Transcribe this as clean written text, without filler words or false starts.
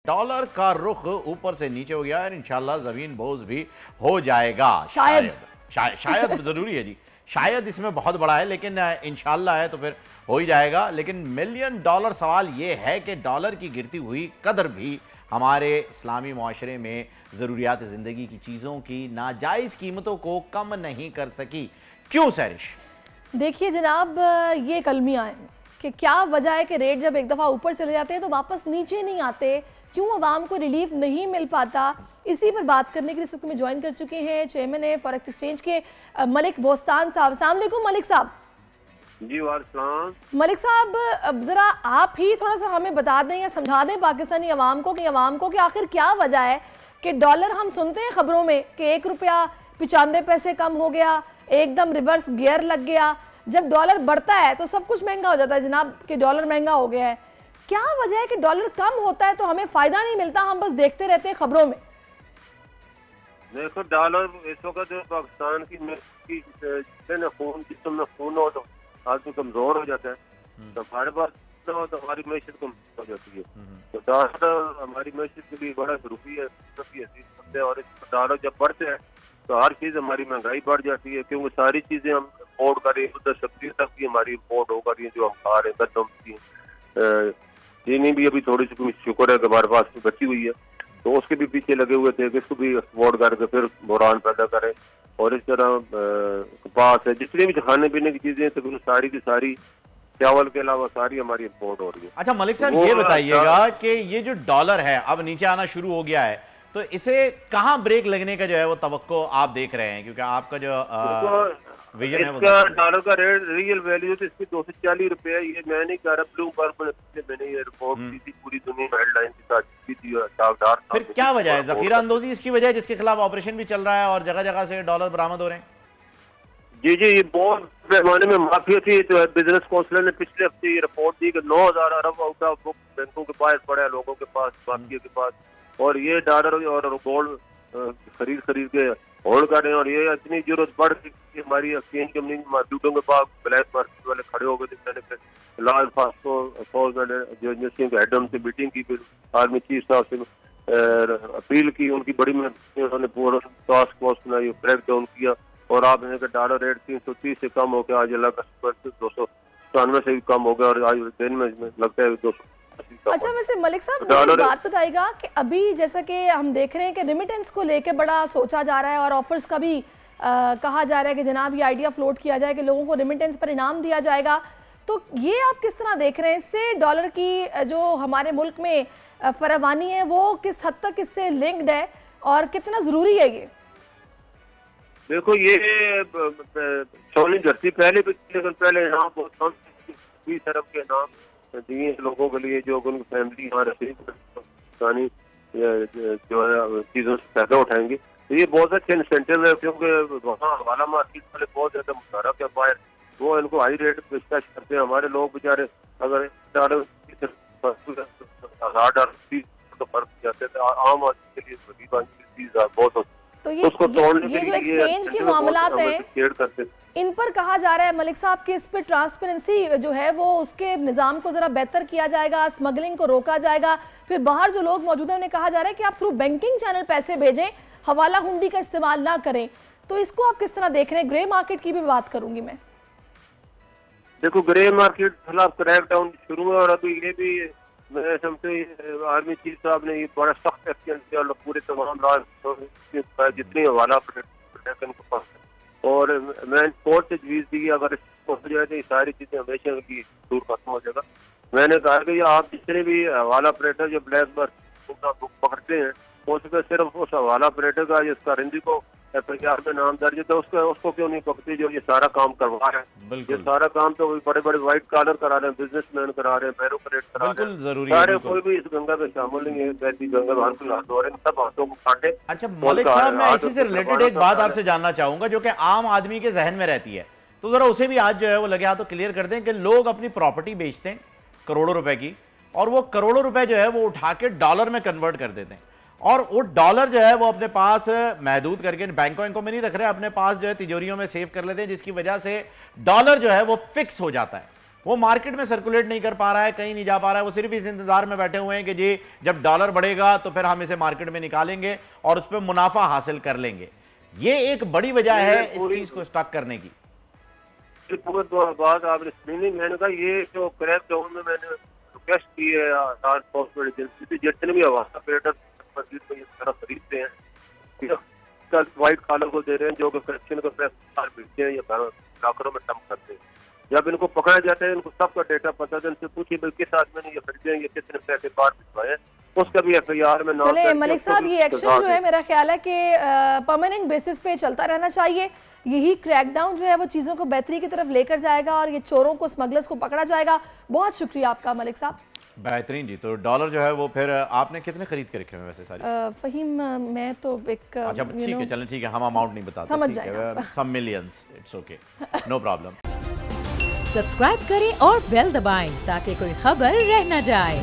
Dollar का रुख ऊपर से नीचे हो गया और इंशाल्लाह जमीन बोझ भी हो जाएगा। शायद जरूरी है जी, शायद इसमें बहुत बड़ा है, लेकिन इंशाल्लाह है तो फिर हो ही जाएगा। लेकिन मिलियन डॉलर सवाल ये है कि डॉलर की गिरती हुई कदर भी हमारे इस्लामी मुआशरे में ज़रूरियात ज़िंदगी की चीज़ों की नाजायज़ कीमतों को कम नहीं कर सकी। क्यों सैरिश? देखिए जनाब, ये कलमियाँ हैं कि क्या वजह है कि रेट जब एक दफ़ा ऊपर चले जाते हैं तो वापस नीचे नहीं आते, क्यों आवाम को रिलीफ नहीं मिल पाता। इसी पर बात करने के लिए इस में ज्वाइन कर चुके हैं चेयरमैन है फॉरेक्स एक्सचेंज के मलिक बोस्तान साहब। अस्सलाम वालेकुम मलिक साहब। जी वालेकुम। मलिक साहब, ज़रा आप ही थोड़ा सा हमें बता दें या समझा दें पाकिस्तानी अवाम को कि आखिर क्या वजह है कि डॉलर, हम सुनते हैं खबरों में कि 1 रुपया 95 पैसे कम हो गया, एकदम रिवर्स गियर लग गया। जब डॉलर बढ़ता है तो सब कुछ महंगा हो जाता है जनाब, कि डॉलर महंगा हो गया है। क्या वजह है कि डॉलर कम होता है तो हमें फायदा नहीं मिलता, हम बस देखते रहते हैं खबरों में? देखो, डॉलर इस वक्त जो पाकिस्तान की खून जिसम में खून हो तो आदमी कमजोर हो जाता है, तो हमारे पास हो तो हमारी मैशत कमजोर हो जाती है। तो डॉलर हमारी मैशत के लिए बड़ा जरूरी है। और डॉलर जब बढ़ते हैं तो हर चीज हमारी महंगाई बढ़ जाती है, क्योंकि सारी चीजें हम इम्पोर्ट कर रही है। उधर सब्जी तक की हमारी इम्पोर्ट हो रही है जो हम खा रहे हैं, गंदम की, चीनी भी अभी थोड़ी सी शुक्र है कि हमारे पास बची हुई है, तो उसके भी पीछे लगे हुए थे कि इसको भी एक्सपोर्ट करके फिर बुरान पैदा करें। और इस तरह कपास है, जितनी भी खाने पीने की चीजें तो सारी की सारी चावल के अलावा सारी हमारी इम्पोर्ट हो रही है। अच्छा मलिक साहब, ये बताइएगा कि ये जो डॉलर है अब नीचे आना शुरू हो गया है, तो इसे कहाँ ब्रेक लगने का जो है वो तवक्को आप देख रहे हैं? क्योंकि आपका जो विजन है इसका डॉलर का रेट रियल वैल्यू तो इसकी 240 रुपए है। ये मैं नहीं कह रहा, ब्लूमबर्ग में मैंने ये रिपोर्ट की थी, पूरी दुनिया में हेडलाइन के साथ की थी। फिर क्या वजह है? जखीरा अंदोजी इसकी वजह है, जिसके खिलाफ ऑपरेशन भी चल रहा है और जगह जगह से डॉलर बरामद हो रहे हैं। जी जी, ये बहुत पैमाने में माफिया थी। तो बिजनेस काउंसिल ने पिछले हफ्ते ये रिपोर्ट दी कि 9,000 अरब आउट ऑफ बुक बैंकों के पास पड़ा है, लोगों के पास, माफिया के पास। और ये डॉलर और गोल्ड खरीद के होल्ड कर रहे हैं। और ये इतनी जरूरत बढ़ गई हमारी एक्सचेंज कंपनी मार्केटों के पास, ब्लैक मार्केट वाले खड़े हो गए थे। मैंने फिर लाल फौज जो हेड से मीटिंग की, फिर आर्मी चीफ साहब से अपील की, उनकी बड़ी मेहनत उन्होंने पूरा टास्क फोर्स बनाई, क्रैक डाउन किया। और आपने डॉलर रेट 330 से कम हो गया, आज अल्लाह का 297 से भी कम हो गया, और आज दिन में लगता है 200। अच्छा, वैसे मलिक साहब मुझे बात बताइएगा कि अभी जैसा कि हम देख रहे हैं कि रेमिटेंस को लेके बड़ा सोचा जा रहा है और ऑफर्स का भी कहा जा रहा है कि जनाब ये आइडिया फ्लोट किया जाए कि लोगों को रेमिटेंस पर इनाम दिया जाएगा, तो ये आप किस तरह देख रहे हैं? इससे डॉलर की जो हमारे मुल्क में फरावानी है वो किस हद तक इससे लिंक्ड है और कितना जरूरी है ये? देखो, ये सोनी धरती पहले भी, लेकिन पहले यहाँ बहुत कम 20 अरब के नाम दिए लोगों के लिए जो उनकी फैमिली यहाँ रहती जो है चीजों से फायदा उठाएंगे। तो ये बहुत अच्छे इंसेंटिव है, क्योंकि वहाँ हवाला मार्केट वाले बहुत ज्यादा मुशारक है बाहर, वो इनको हाई रेट पेशकश करते हैं। हमारे लोग बेचारे अगर $1000 तो फर्क जाते थे, आम आदमी के लिए चीज बहुत होती। तो ये जो एक्सचेंज के मामलात हैं, इन पर कहा जा रहा है मलिक साहब कि इस पर ट्रांसपेरेंसी जो है वो उसके निज़ाम को ज़रा बेहतर किया जाएगा, स्मगलिंग को रोका जाएगा। फिर बाहर जो लोग मौजूद हैं उन्हें कहा जा रहा है कि आप थ्रू बैंकिंग चैनल पैसे भेजें, हवाला हुंडी का इस्तेमाल ना करें। तो इसको आप किस तरह देख रहे हैं? ग्रे मार्केट की भी बात करूंगी मैं। देखो, ग्रे मार्केट के खिलाफ क्रैक डाउन शुरू है, और अभी ये भी मैं समझते आर्मी चीफ साहब ने ये बड़ा सख्त एक्शन किया, पूरे तमाम जितनी हवाला प्रोटेक्शन के पास। और मैं कोर्ट से तजवीज़ दी, अगर हो जाए तो ये सारी चीजें हमेशा की दूर खत्म हो जाएगा। मैंने कहा कि आप जितने भी हवाला ऑपरेटर जो ब्लैक बर्ड पकड़ते हैं, उसमें सिर्फ उस हवाला ऑपरेटर का जिसका रिंदी को FIR में नाम दर्ज है, तो उसको क्यों नहीं पकड़ती जो ये सारा काम करवा रहे हैं? ये सारा काम तो बड़े बड़े व्हाइट कॉलर करा रहे हैं, बिजनेसमैन करा रहे हैं, बैरोक्रेट करा रहे हैं, सारे कोई भी इस गंगा में शामिल नहीं है। वैसी गंगा में हाथ धो रहे हैं, सब हाथों को काटे। अच्छा मलिक साहब, मैं इसी से रिलेटेड एक बात आपसे जानना चाहूंगा जो कि आम आदमी के जहन में रहती है, तो जरा उसे भी आज जो है वो लगे हाथ तो क्लियर कर दें कि लोग अपनी प्रॉपर्टी बेचते हैं करोड़ों रुपए की, और वो करोड़ों रुपए जो है वो उठा के डॉलर में कन्वर्ट कर देते हैं, और वो डॉलर जो है वो अपने पास महदूद करके बैंकों में नहीं रख रहे, अपने पास जो है तिजोरियों में सेव कर लेते हैं, जिसकी वजह से डॉलर जो है वो फिक्स हो जाता है, वो मार्केट में सर्कुलेट नहीं कर पा रहा है, कहीं नहीं जा पा रहा है, वो सिर्फ इस इंतजार में बैठे हुए हैं कि जी जब डॉलर बढ़ेगा तो फिर हम इसे मार्केट में निकालेंगे और उस पर मुनाफा हासिल कर लेंगे। ये एक बड़ी वजह है इस चीज को स्टॉक करने की। बात आपने सुनी, मैंने कहा ये जो क्रैक डाउन में मैंने रिक्वेस्ट की है एजेंसी से, जितने भी आवास खरीदते हैं कल व्हाइट कॉलर को दे रहे हैं जो कि करप्शन का पैसा बेचते हैं या लाखों में डंप करते हैं, जब इनको पकड़ा जाता है इनको सबका डेटा पता है, इनसे पूछिए भाई किस आदमी ने ये खरीदे हैं, ये कितने पैसे बाहर भिजवाए, उसका भी FIR में नाम। चले मलिक साहब, ये एक्शन जो है मेरा ख्याल है कि परमानेंट बेसिस पे चलता रहना चाहिए। यही क्रैकडाउन जो है वो चीज़ों को बेहतरी की तरफ लेकर जाएगा और ये चोरों को, स्मगलर्स को पकड़ा जाएगा। बहुत शुक्रिया आपका मलिक साहब। बेहतरीन जी। तो डॉलर जो है वो फिर आपने कितने खरीद के रखे हुए वैसे सारी? फहीम मैं तो एक अच्छा ठीक है, चलें ठीक है, हम अमाउंट नहीं बताते, समझ जाएगा, some millions, it's okay, no problem. Subscribe करें और बेल दबाएं ताकि कोई खबर रह न जाए।